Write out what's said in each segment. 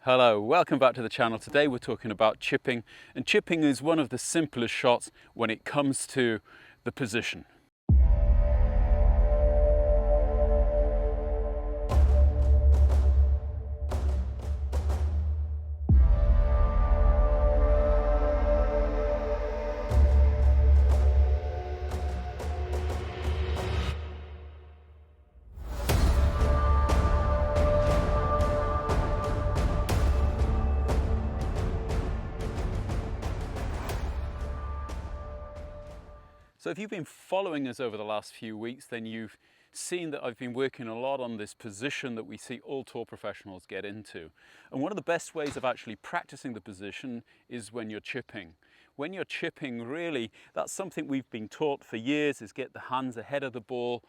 Hello, welcome back to the channel. Today we're talking about chipping, and chipping is one of the simplest shots when it comes to the position. So if you've been following us over the last few weeks, then you've seen that I've been working a lot on this position that we see all tour professionals get into. And one of the best ways of actually practicing the position is when you're chipping. When you're chipping, really, that's something we've been taught for years, is get the hands ahead of the ball,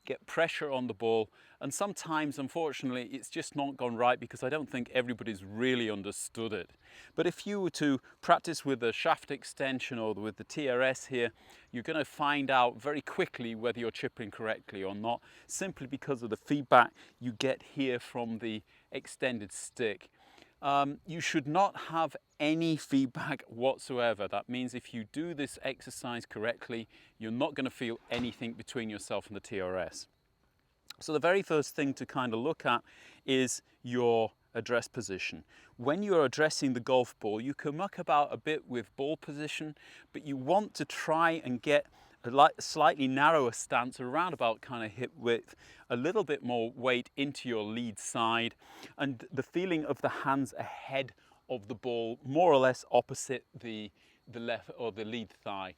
get pressure on the ball. And sometimes, unfortunately, it's just not gone right because I don't think everybody's really understood it. But if you were to practice with the shaft extension or with the TRS here, you're going to find out very quickly whether you're chipping correctly or not, simply because of the feedback you get here from the extended stick. You should not have any feedback whatsoever. That means if you do this exercise correctly, you're not going to feel anything between yourself and the TRS. So the very first thing to kind of look at is your address position. When you're addressing the golf ball, you can muck about a bit with ball position, but you want to try and get a slightly narrower stance around about kind of hip width, a little bit more weight into your lead side, and the feeling of the hands ahead of the ball, more or less opposite the left or the lead thigh.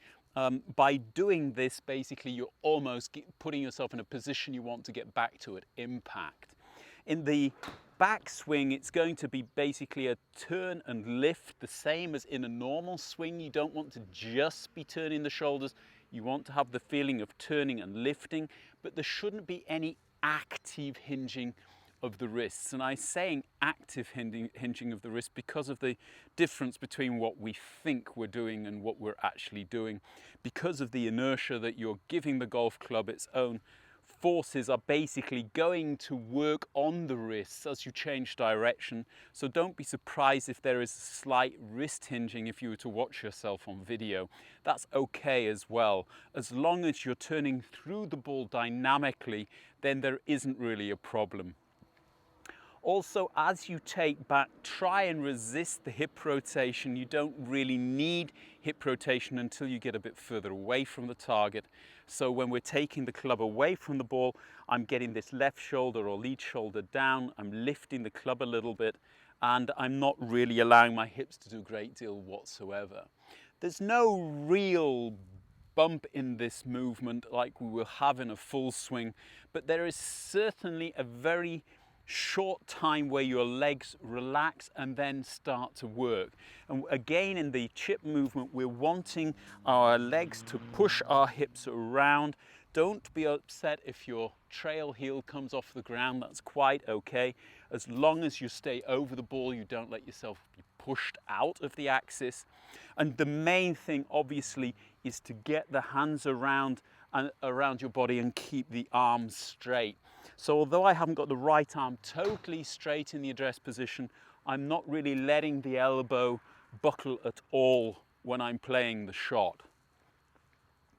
By doing this, basically, you're almost putting yourself in a position you want to get back to at impact. In the backswing, it's going to be basically a turn and lift, the same as in a normal swing. You don't want to just be turning the shoulders. You want to have the feeling of turning and lifting, but there shouldn't be any active hinging of the wrists. And I'm saying active hinging of the wrist because of the difference between what we think we're doing and what we're actually doing. Because of the inertia that you're giving the golf club, its own forces are basically going to work on the wrists as you change direction. So don't be surprised if there is slight wrist hinging if you were to watch yourself on video. That's okay as well. As long as you're turning through the ball dynamically, then there isn't really a problem. Also, as you take back, try and resist the hip rotation. You don't really need hip rotation until you get a bit further away from the target. So when we're taking the club away from the ball, I'm getting this left shoulder or lead shoulder down. I'm lifting the club a little bit, and I'm not really allowing my hips to do a great deal whatsoever. There's no real bump in this movement like we will have in a full swing, but there is certainly a very short time where your legs relax and then start to work. And again, in the chip movement, we're wanting our legs to push our hips around. Don't be upset if your trail heel comes off the ground. That's quite okay. As long as you stay over the ball, you don't let yourself be pushed out of the axis. And the main thing, obviously, is to get the hands around your body and keep the arms straight. So although I haven't got the right arm totally straight in the address position, I'm not really letting the elbow buckle at all when I'm playing the shot.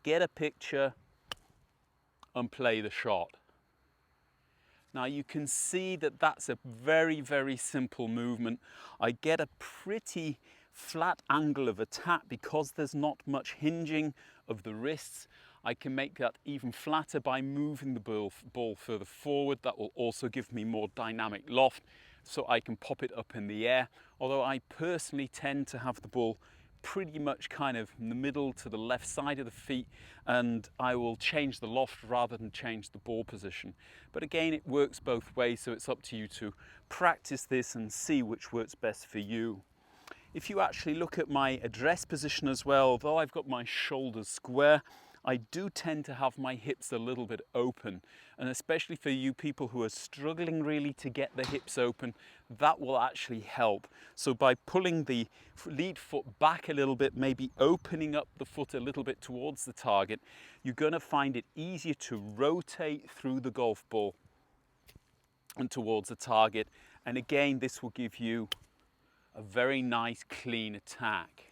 Get a picture and play the shot. Now you can see that that's a very, very simple movement. I get a pretty flat angle of attack because there's not much hinging of the wrists. I can make that even flatter by moving the ball further forward. That will also give me more dynamic loft, so I can pop it up in the air. Although I personally tend to have the ball pretty much kind of in the middle to the left side of the feet, and I will change the loft rather than change the ball position. But again, it works both ways, so it's up to you to practice this and see which works best for you. If you actually look at my address position as well, although I've got my shoulders square, I do tend to have my hips a little bit open, and especially for you people who are struggling really to get the hips open, that will actually help. So by pulling the lead foot back a little bit, maybe opening up the foot a little bit towards the target, you're going to find it easier to rotate through the golf ball and towards the target, And again, this will give you a very nice clean attack.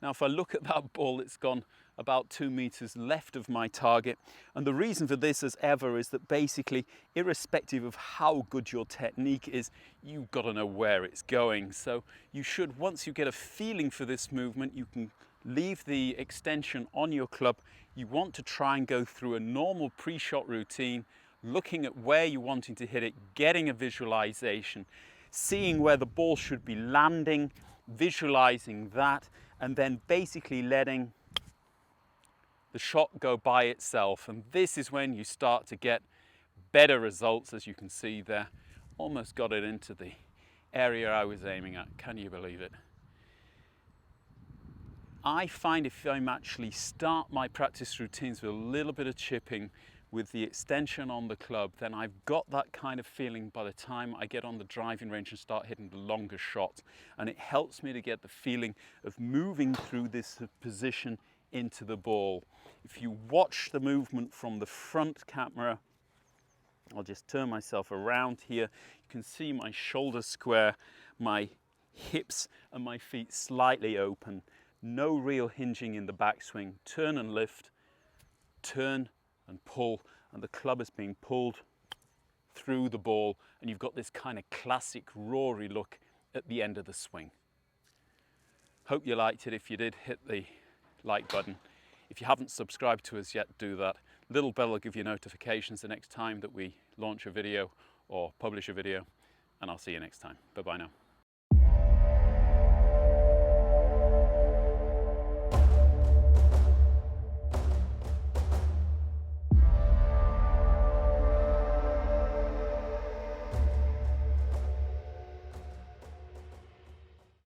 Now if I look at that ball, it's gone about 2 meters left of my target, and the reason for this as ever is that basically, irrespective of how good your technique is, you've got to know where it's going. So you should, once you get a feeling for this movement, you can leave the extension on your club. You want to try and go through a normal pre-shot routine, looking at where you're wanting to hit it, getting a visualization, seeing where the ball should be landing, visualizing that, and then basically letting the shot go by itself. And this is when you start to get better results, as you can see there. Almost got it into the area I was aiming at. Can you believe it? I find if I'm actually start my practice routines with a little bit of chipping with the extension on the club, then I've got that kind of feeling by the time I get on the driving range and start hitting the longer shot. And it helps me to get the feeling of moving through this position into the ball. If you watch the movement from the front camera, I'll just turn myself around here. You can see my shoulders square, my hips and my feet slightly open. No real hinging in the backswing. Turn and lift, turn and pull, and the club is being pulled through the ball, and you've got this kind of classic Rory look at the end of the swing. Hope you liked it. If you did, hit the like button. If you haven't subscribed to us yet, do that. Little bell will give you notifications the next time that we launch a video or publish a video, and I'll see you next time. Bye bye now.